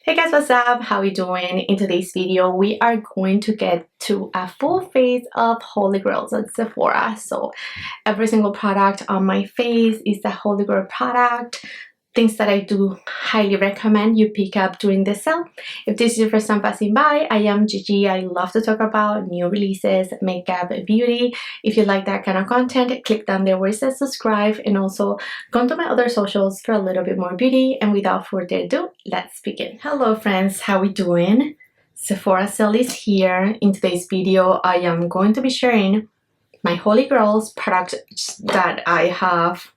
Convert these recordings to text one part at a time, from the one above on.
Hey guys, what's up? How are you doing? In today's video, we are going to get to a full face of Holy Grails at Sephora. So every single product on my face is a Holy Grail product. Things that I do highly recommend you pick up during the sale. If this is your first time passing by, I am Gigi. I love to talk about new releases, makeup, beauty. If you like that kind of content, click down there where it says subscribe, and also go to my other socials for a little bit more beauty. And without further ado, let's begin. Hello friends, how we doing? Sephora sale is here. In today's video, I am going to be sharing my Holy Grails products that I have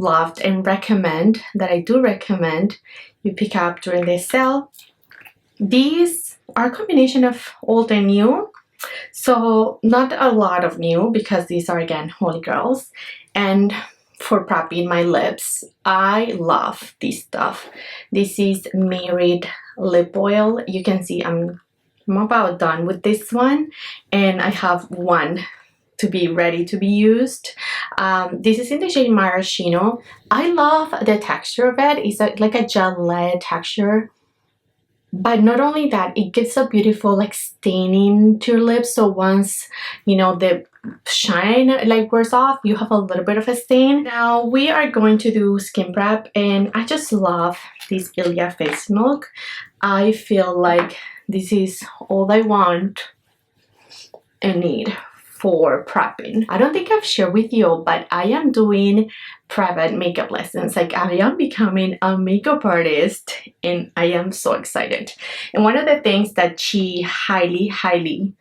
loved and recommend, that I do recommend you pick up during this sale. These are a combination of old and new, so not a lot of new because these are again Holy Grails. And for prepping my lips, I love this stuff. This is Married lip oil. You can see I'm about done with this one, and I have one to be ready to be used. This is in the shade Maraschino. I love the texture of it. It's like a gelée texture, but not only that, it gives a beautiful like staining to your lips. So once you know the shine like wears off, you have a little bit of a stain. Now we are going to do skin prep, and I just love this Ilia face milk. I feel like this is all I want and need for prepping. I don't think I've shared with you, but I am doing private makeup lessons. Like, I am becoming a makeup artist, and I am so excited. And one of the things that she highly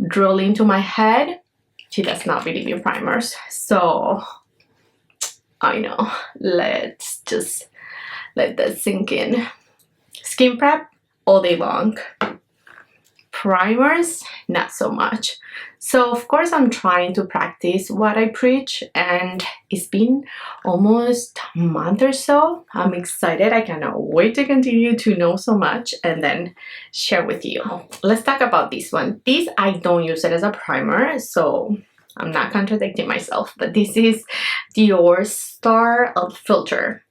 drilled into my head, she does not believe in primers. So I know, let's just let that sink in. Skin prep all day long. Primers, not so much. So of course I'm trying to practice what I preach, and it's been almost a month or so. I'm excited. I cannot wait to continue to know so much and then share with you. Let's talk about this one. This, I don't use it as a primer, so I'm not contradicting myself, but this is Dior Star Filter.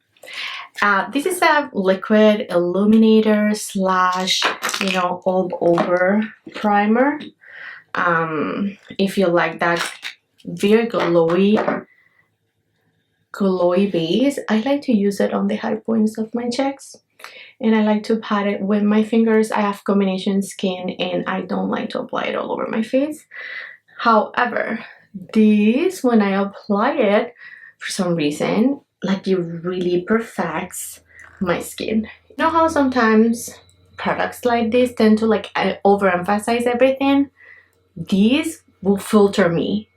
This is a liquid illuminator slash, you know, all over primer. If you like that very glowy base, I like to use it on the high points of my cheeks, and I like to pat it with my fingers. I have combination skin, and I don't like to apply it all over my face. However, this, when I apply it, for some reason, like, it really perfects my skin. You know how sometimes products like this tend to like overemphasize everything? These will filter me.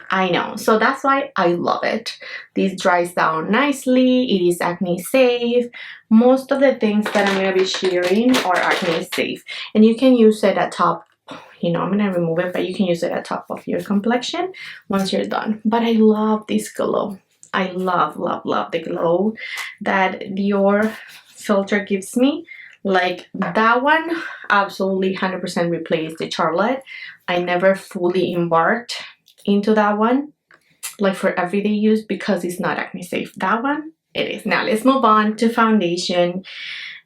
I know, so that's why I love it. This dries down nicely. It is acne safe. Most of the things that I'm going to be sharing are acne safe, and you can use it at top. You know, I'm going to remove it, but you can use it at top of your complexion once you're done. But I love this glow. I love the glow that Dior filter gives me. Like, that one absolutely 100% replaced the Charlotte. I never fully embarked into that one, like for everyday use, because it's not acne safe. That one, it is. Now let's move on to foundation,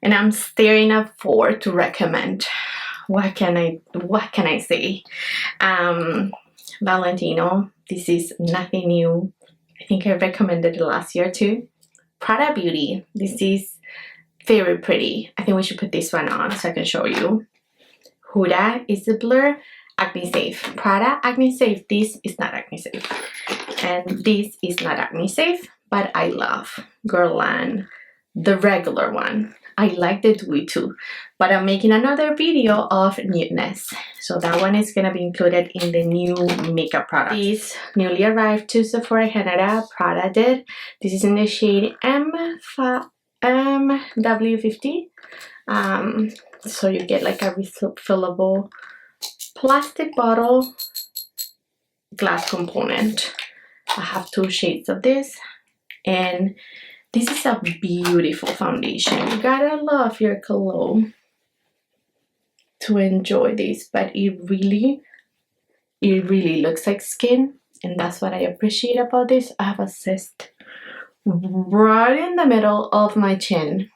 and I'm staring at 4 to recommend. What can I say? Valentino. This is nothing new. I think I recommended it last year too. Prada Beauty. This is very pretty. I think we should put this one on so I can show you. Huda is a blur. Acne safe. Prada acne safe. This is not acne safe, and this is not acne safe, but I love Guerlain, the regular one. I like the dewy too, but I'm making another video of nudeness, so that one is gonna be included in the new makeup product. This newly arrived to Sephora Canada. Prada did. This is in the shade MW50. So you get like a refillable plastic bottle, glass component. I have 2 shades of this, and this is a beautiful foundation. You gotta love your cologne to enjoy this, but it really looks like skin, and that's what I appreciate about this. I have a cyst right in the middle of my chin.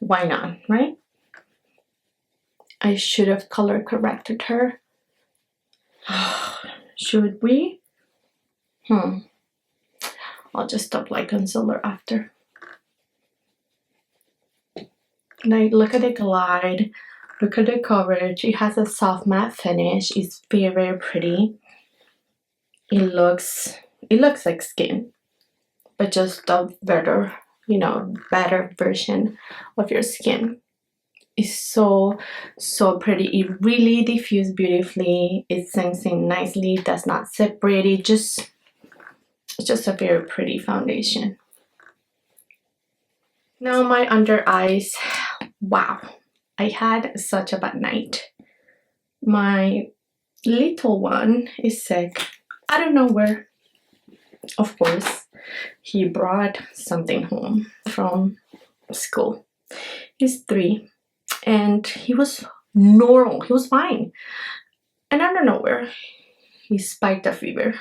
Why not, right? I should have color corrected her. Should we? I'll just apply concealer after. Now look at the glide, look at the coverage. It has a soft matte finish. It's very, very pretty. It looks like skin, but just a better, you know, better version of your skin. It's so pretty. It really diffuses beautifully. It sinks in nicely. It does not separate. It's just a very pretty foundation. Now my under eyes. Wow, I had such a bad night. My little one is sick. I don't know where. Of course, he brought something home from school. He's 3 and he was normal. He was fine. And out of nowhere, he spiked a fever.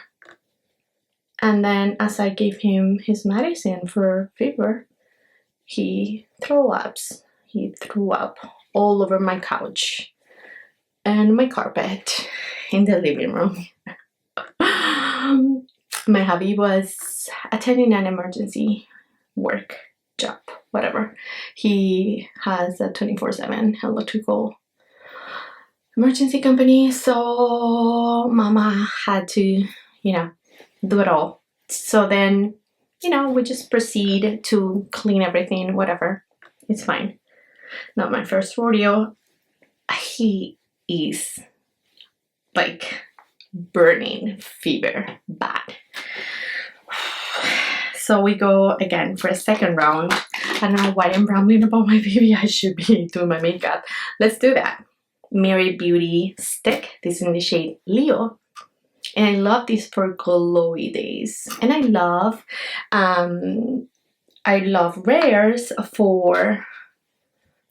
And then as I gave him his medicine for fever, he threw up. He threw up all over my couch and my carpet in the living room. My hubby was attending an emergency work job, whatever. He has a 24/7 electrical emergency company, so mama had to, you know, do it all. So then, you know, we just proceed to clean everything, whatever. It's fine. Not my first rodeo. He is like burning fever bad. So we go again for a second round. I don't know why I'm rambling about my baby. I should be doing my makeup. Let's do that. Mary Beauty stick. This is in the shade Leo. And I love this for glowy days. And I love rares for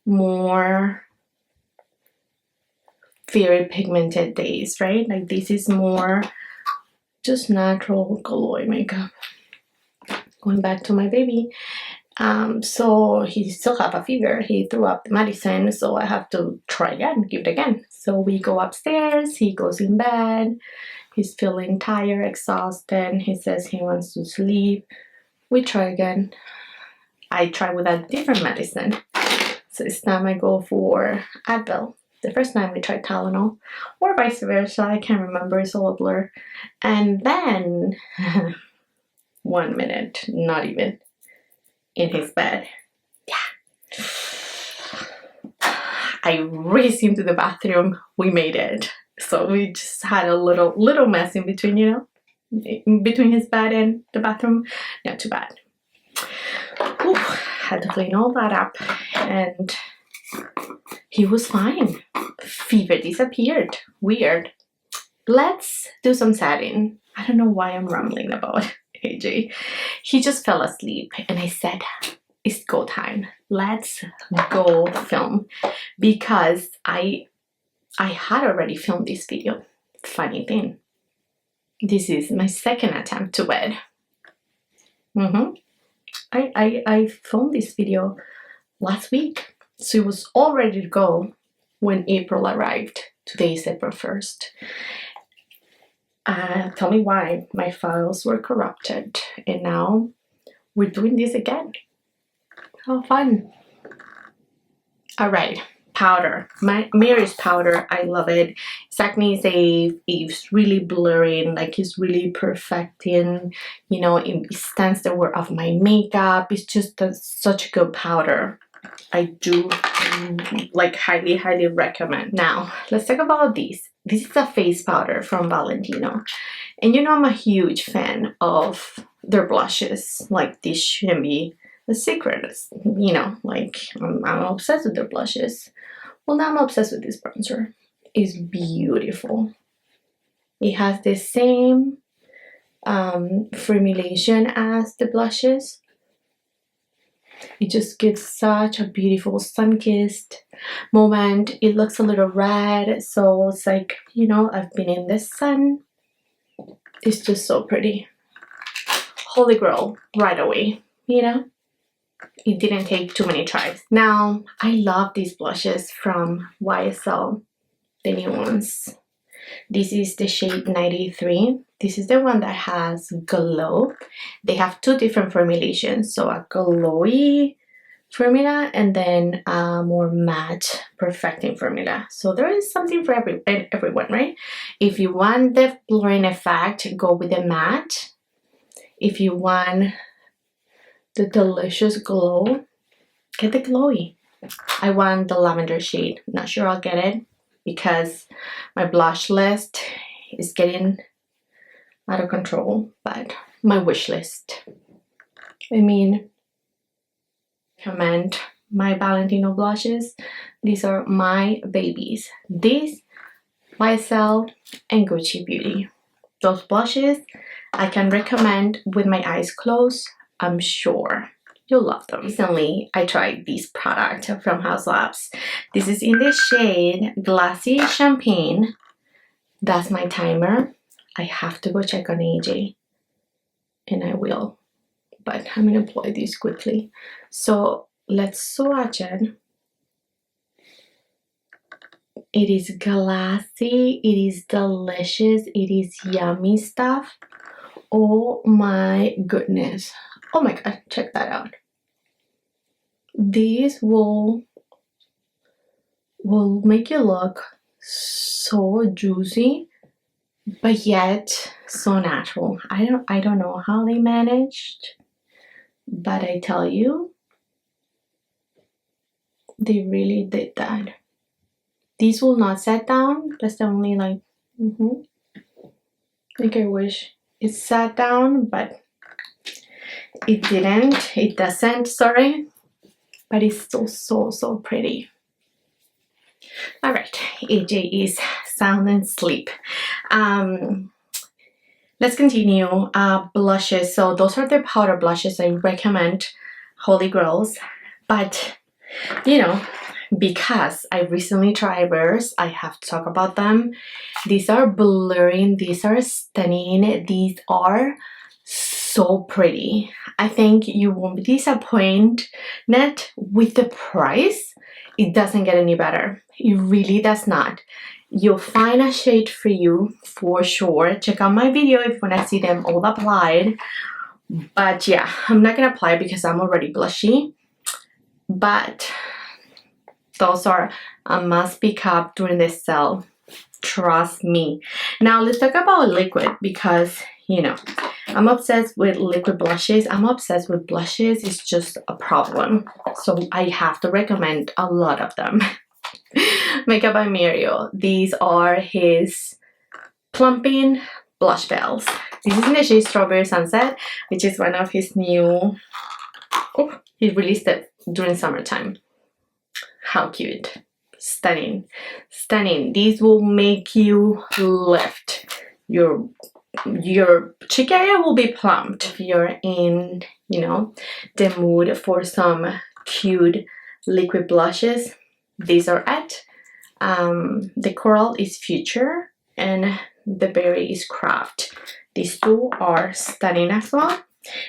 more very pigmented days, right? Like this is more just natural glowy makeup. Going back to my baby. So he still have a fever. He threw up the medicine, so I have to try again, give it again. So we go upstairs, he goes in bed, he's feeling tired, exhausted, he says he wants to sleep. We try again. I try with a different medicine. So this time I go for Advil. The first time we tried Tylenol, or vice versa, I can't remember, it's all a blur. And then 1 minute, not even, in his bed. Yeah. I raced into the bathroom. We made it. So we just had a little mess in between, you know, in between his bed and the bathroom. Not too bad. Whew, had to clean all that up, and he was fine. Fever disappeared. Weird. Let's do some setting. I don't know why I'm rambling about AJ. He just fell asleep and I said, it's go time. Let's go film, because I had already filmed this video. Funny thing, this is my second attempt to wed. I filmed this video last week, so it was all ready to go when April arrived. Today is April 1st. Tell me why. My files were corrupted and now we're doing this again. How fun. All right, powder. My Mary's powder, I love it. It's acne safe. It's really blurring, like it's really perfecting, you know, it stands the word of my makeup. It's just such a good powder. I do like highly recommend. Now let's talk about this. This is a face powder from Valentino, and you know I'm a huge fan of their blushes. Like this shouldn't be a secret, you know, like I'm obsessed with their blushes. Well, now I'm obsessed with this bronzer. It's beautiful. It has the same formulation as the blushes. It just gives such a beautiful sun-kissed moment. It looks a little red, so it's like, you know, I've been in the sun. It's just so pretty. Holy grail right away, you know? It didn't take too many tries. Now, I love these blushes from YSL, the new ones. This is the shade 93. This is the one that has glow. They have two different formulations, so a glowy formula and then a more matte perfecting formula. So there is something for everyone, right? If you want the blurring effect, go with the matte. If you want the delicious glow, get the glowy. I want the lavender shade. Not sure I'll get it because my blush list is getting out of control, but my wish list. I mean, recommend my Valentino blushes. These are my babies. These, YSL and Gucci Beauty. Those blushes I can recommend with my eyes closed. I'm sure you'll love them. Recently, I tried this product from House Labs. This is in the shade Glassy Champagne. That's my timer. I have to go check on AJ, and I will. But I'm gonna apply this quickly. So let's swatch it. It is glassy, it is delicious, it is yummy stuff. Oh my goodness. Oh my god, check that out. This will make you look so juicy, but yet so natural. I don't know how they managed, but I tell you, they really did that. These will not set down. That's the only like, like I wish it sat down, but it didn't. It doesn't, sorry. But it's still so pretty. All right, AJ is sound and asleep. Let's continue. Blushes. So those are the powder blushes I recommend, Holy Grails. But you know, because I recently tried theirs, I have to talk about them. These are blurring. These are stunning. These are so pretty. I think you won't be disappointed with the price. It doesn't get any better. It really does not. You'll find a shade for you for sure. Check out my video if you want to see them all applied. But yeah, I'm not gonna apply because I'm already blushy. But those are a must pick up during the sale. Trust me. Now let's talk about liquid, because you know I'm obsessed with liquid blushes. I'm obsessed with blushes. It's just a problem. So I have to recommend a lot of them. Makeup by Mario. These are his plumping blush bells. This is in the shade Strawberry Sunset, which is one of his new. Oh, he released it during summertime. How cute. Stunning. Stunning. These will make you lift. Your cheek area will be plumped. If you're in, you know, the mood for some cute liquid blushes, these are it. The coral is Future and the berry is Craft. These two are stunning as well.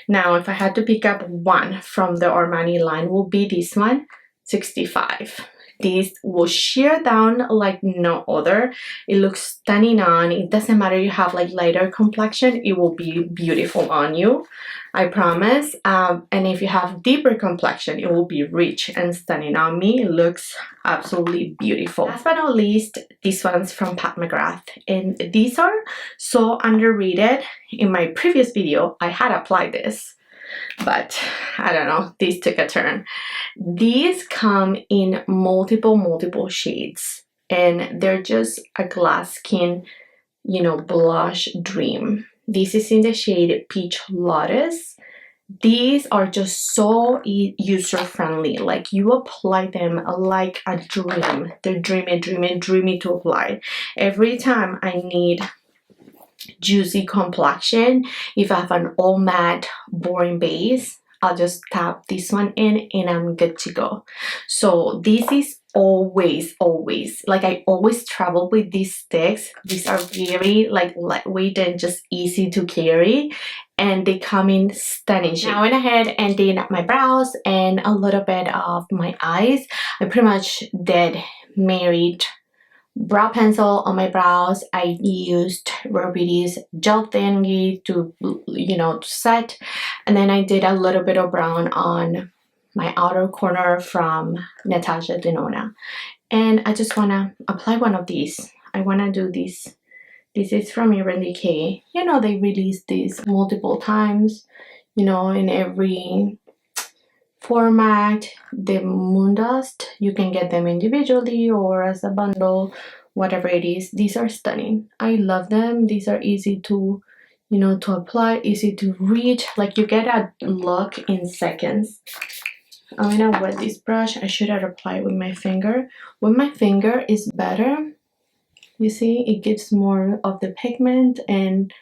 Now, if I had to pick up one from the Armani line, will be this one, 65. This will sheer down like no other. It looks stunning on. It doesn't matter you have like lighter complexion, it will be beautiful on you, I promise. And if you have deeper complexion, it will be rich and stunning on me. It looks absolutely beautiful. Last but not least, these ones from Mcgrath, and these are so underrated. In my previous video, I had applied this, but I don't know, these took a turn. These come in multiple shades, and they're just a glass skin, you know, blush dream. This is in the shade Peach Lotus. These are just so user-friendly. Like, you apply them like a dream. They're dreamy to apply. Every time I need juicy complexion, if I have an all matte boring base, I'll just tap this one in and I'm good to go. So this is always like, I always travel with these sticks. These are very like lightweight and just easy to carry, and they come in stunning shape. Now I went ahead and did my brows and a little bit of my eyes. I pretty much did married brow pencil on my brows. I used Rare Beauty's gel thingy to, you know, to set, and then I did a little bit of brown on my outer corner from Natasha Denona, and I just want to apply one of these. I want to do this. This is from Urban Decay. You know, they release these multiple times, you know, in every format. The Moon Dust, you can get them individually or as a bundle, whatever it is. These are stunning. I love them. These are easy to, you know, to apply, easy to reach. Like, you get a look in seconds. I'm gonna wet this brush. I should have applied with my finger. With my finger is better. You see, it gives more of the pigment, and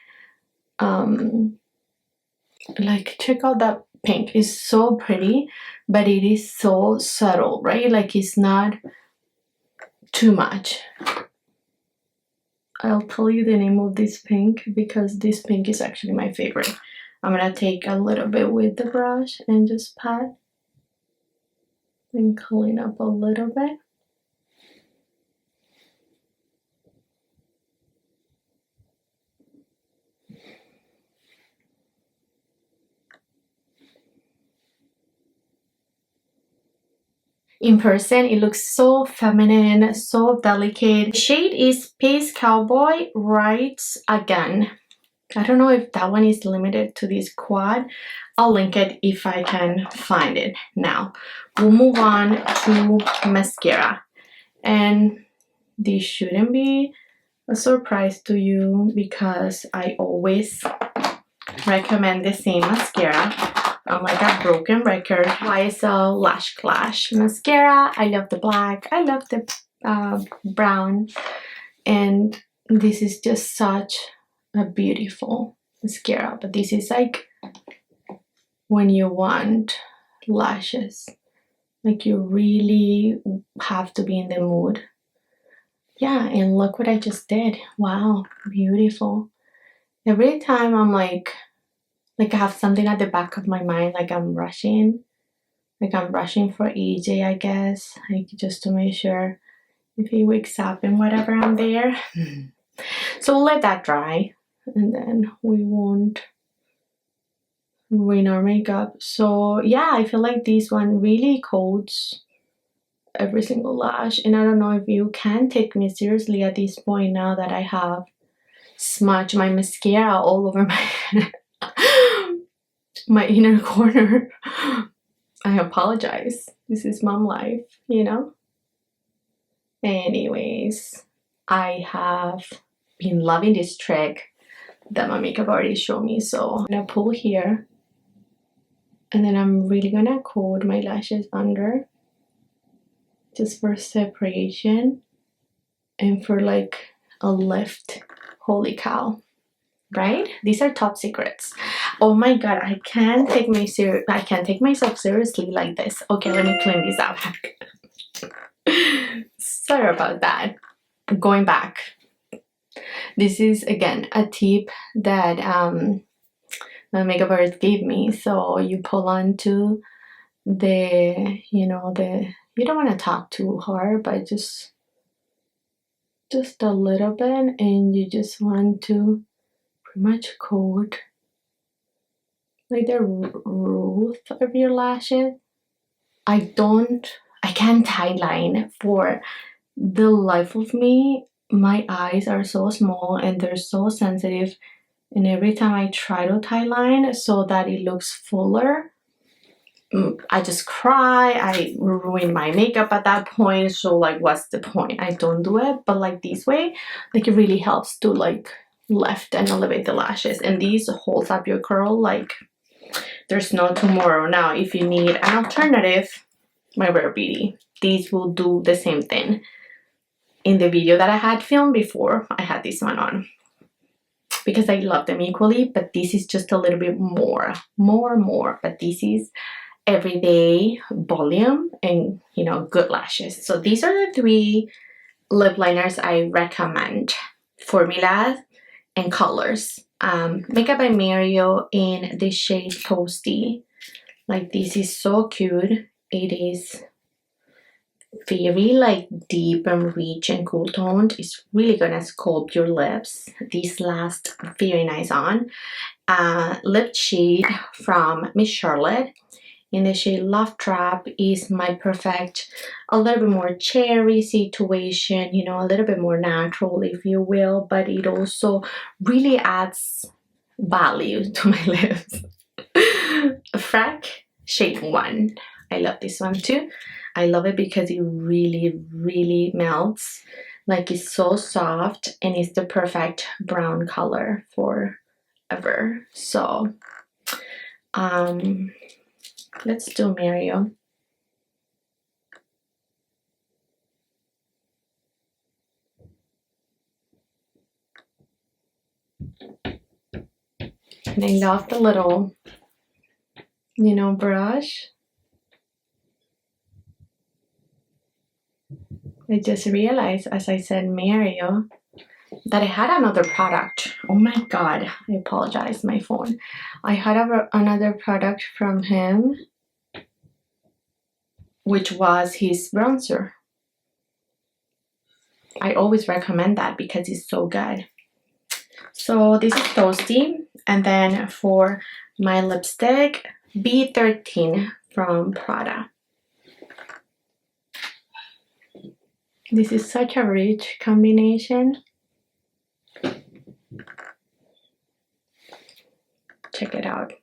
like, check out that pink. It's so pretty, but it is so subtle, right? Like, it's not too much. I'll tell you the name of this pink because this pink is actually my favorite. I'm gonna take a little bit with the brush and just pat and clean up a little bit. In person, it looks so feminine, so delicate. The shade is Space Cowboy Rides Again. I don't know if that one is limited to this quad. I'll link it if I can find it. Now, we'll move on to mascara. And this shouldn't be a surprise to you because I always recommend the same mascara. I'm like a broken record. YSL Lash Clash mascara. I love the black. I love the brown. And this is just such a beautiful mascara. But this is like when you want lashes. Like, you really have to be in the mood. Yeah, and look what I just did. Wow, beautiful. Every time I'm like I have something at the back of my mind, like I'm rushing for AJ, I guess, like, just to make sure if he wakes up and whatever, I'm there. So we'll let that dry, and then we won't ruin our makeup. So yeah, I feel like this one really coats every single lash, and I don't know if you can take me seriously at this point now that I have smudged my mascara all over my inner corner. I apologize. This is mom life, you know? Anyways, I have been loving this trick that my makeup artist showed me. So I'm gonna pull here, and then I'm really gonna coat my lashes under, just for separation and for like a lift. Holy cow. Right? These are top secrets. Oh my god, I can't take myself seriously like this. Okay, let me clean this up. Sorry about that. Going back. This is again a tip that my makeup artist gave me. So you pull onto the, you know, you don't want to talk too hard, but just a little bit, and you just want to pretty much coat like the roof of your lashes. I can't tie line for the life of me. My eyes are so small and they're so sensitive, and every time I try to tie line so that it looks fuller, I just cry. I ruin my makeup at that point. So like, what's the point? I don't do it. But like this way, like, it really helps to like lift and elevate the lashes, and these holds up your curl like there's no tomorrow. Now, if you need an alternative, my Rare Beauty, these will do the same thing. In the video that I had filmed before, I had this one on because I love them equally, but this is just a little bit more, but this is everyday volume and, you know, good lashes. So these are the 3 lip liners I recommend, formulas and colors. Makeup by Mario in the shade Toasty. Like, this is so cute. It is very like deep and rich and cool toned. It's really gonna sculpt your lips. These last very nice on. Lip shade from Miss Charlotte in the shade Love Trap is my perfect, a little bit more cherry situation, you know, a little bit more natural, if you will, but it also really adds value to my lips. Frack shade 1. I love this one too. I love it because it really melts. Like, it's so soft and it's the perfect brown color for ever. So let's do Mario. And I love the little, you know, brush. I just realized as I said Mario that I had another product. Oh my god, I apologize, my phone. I had another product from him, which was his bronzer. I always recommend that because it's so good. So this is Toasty, and then for my lipstick, B13 from Prada. This is such a rich combination. Check it out.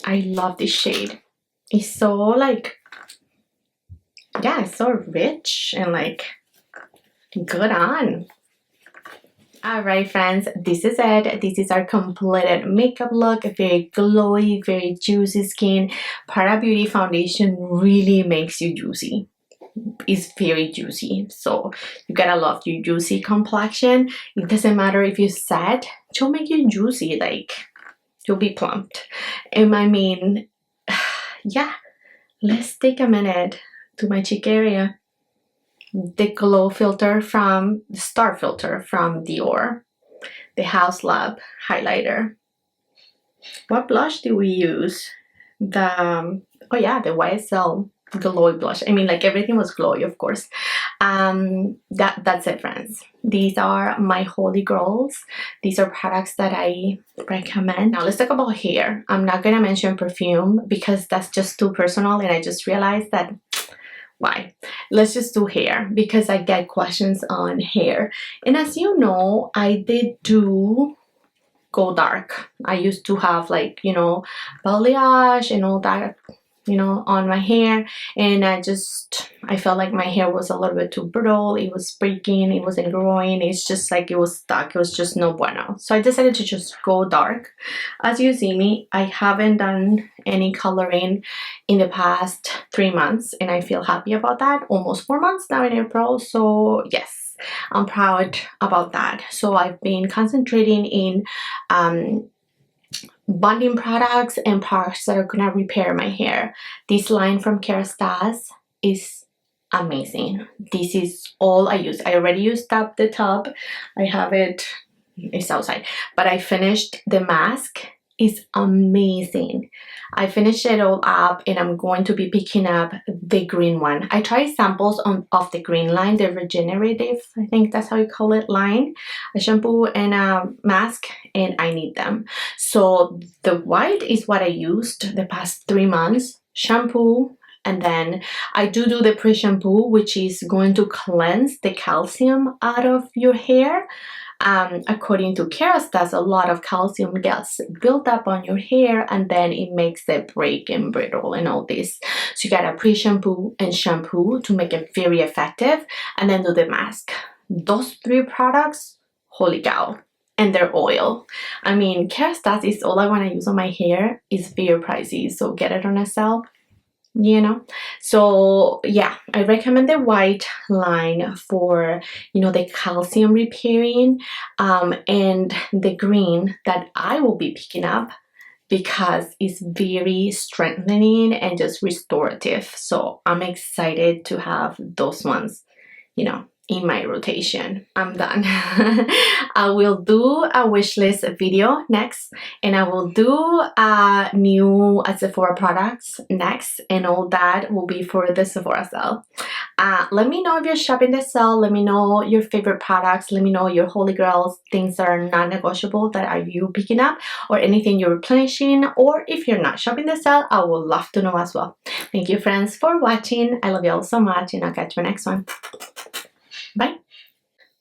I love this shade. It's so like, yeah, it's so rich and like good on. Alright friends, this is it. This is our completed makeup look. Very glowy, very juicy skin. Prada Beauty foundation really makes you juicy. It's very juicy, so you gotta love your juicy complexion. It doesn't matter if you set, she'll make you juicy, like you'll be plumped. And I mean, yeah, let's take a minute to my cheek area. The glow filter from the star filter from Dior, the House Lab highlighter. What blush do we use? The oh yeah, the YSL glowy blush. I mean, like, everything was glowy, of course. That's it, friends. These are my holy grails. These are products that I recommend. Now let's talk about hair. I'm not gonna mention perfume because that's just too personal, and I just realized that why. Let's just do hair because I get questions on hair. And as you know, I did do go dark. I used to have, like, you know, balayage and all that, you know, on my hair, and I felt like my hair was a little bit too brittle. It was breaking, it wasn't growing, it's just like it was stuck. It was just no bueno. So I decided to just go dark. As you see me, I haven't done any coloring in the past 3 months, and I feel happy about that. Almost 4 months now in April, so yes, I'm proud about that. So I've been concentrating in bonding products and products that are gonna repair my hair. This line from Kerastase is amazing. This is all I use. I already used up the tub. I have it, it's outside, but I finished the mask. It's amazing. I finished it all up, and I'm going to be picking up the green one. I tried samples of the green line, the regenerative, I think that's how you call it, line, a shampoo and a mask, and I need them. So the white is what I used the past 3 months. Shampoo, and then I do the pre-shampoo, which is going to cleanse the calcium out of your hair. According to Kerastase, a lot of calcium gets built up on your hair, and then it makes it break and brittle and all this. So you gotta pre-shampoo and shampoo to make it very effective, and then do the mask. Those 3 products, holy cow. And their oil. I mean, Kerastase is all I want to use on my hair. It's very pricey, so get it on a sale. you know. So yeah, I recommend the white line for, you know, the calcium repairing, and the green that I will be picking up because it's very strengthening and just restorative. So I'm excited to have those ones, you know, in my rotation. I'm done. I will do a wish list video next, and I will do a new Sephora products next, and all that will be for the Sephora sale. Let me know if you're shopping the sale. Let me know your favorite products. Let me know your holy grails, things that are non-negotiable that are you picking up, or anything you're replenishing, or if you're not shopping the sale, I would love to know as well. Thank you, friends, for watching. I love you all so much, and I'll catch you next one. Bye.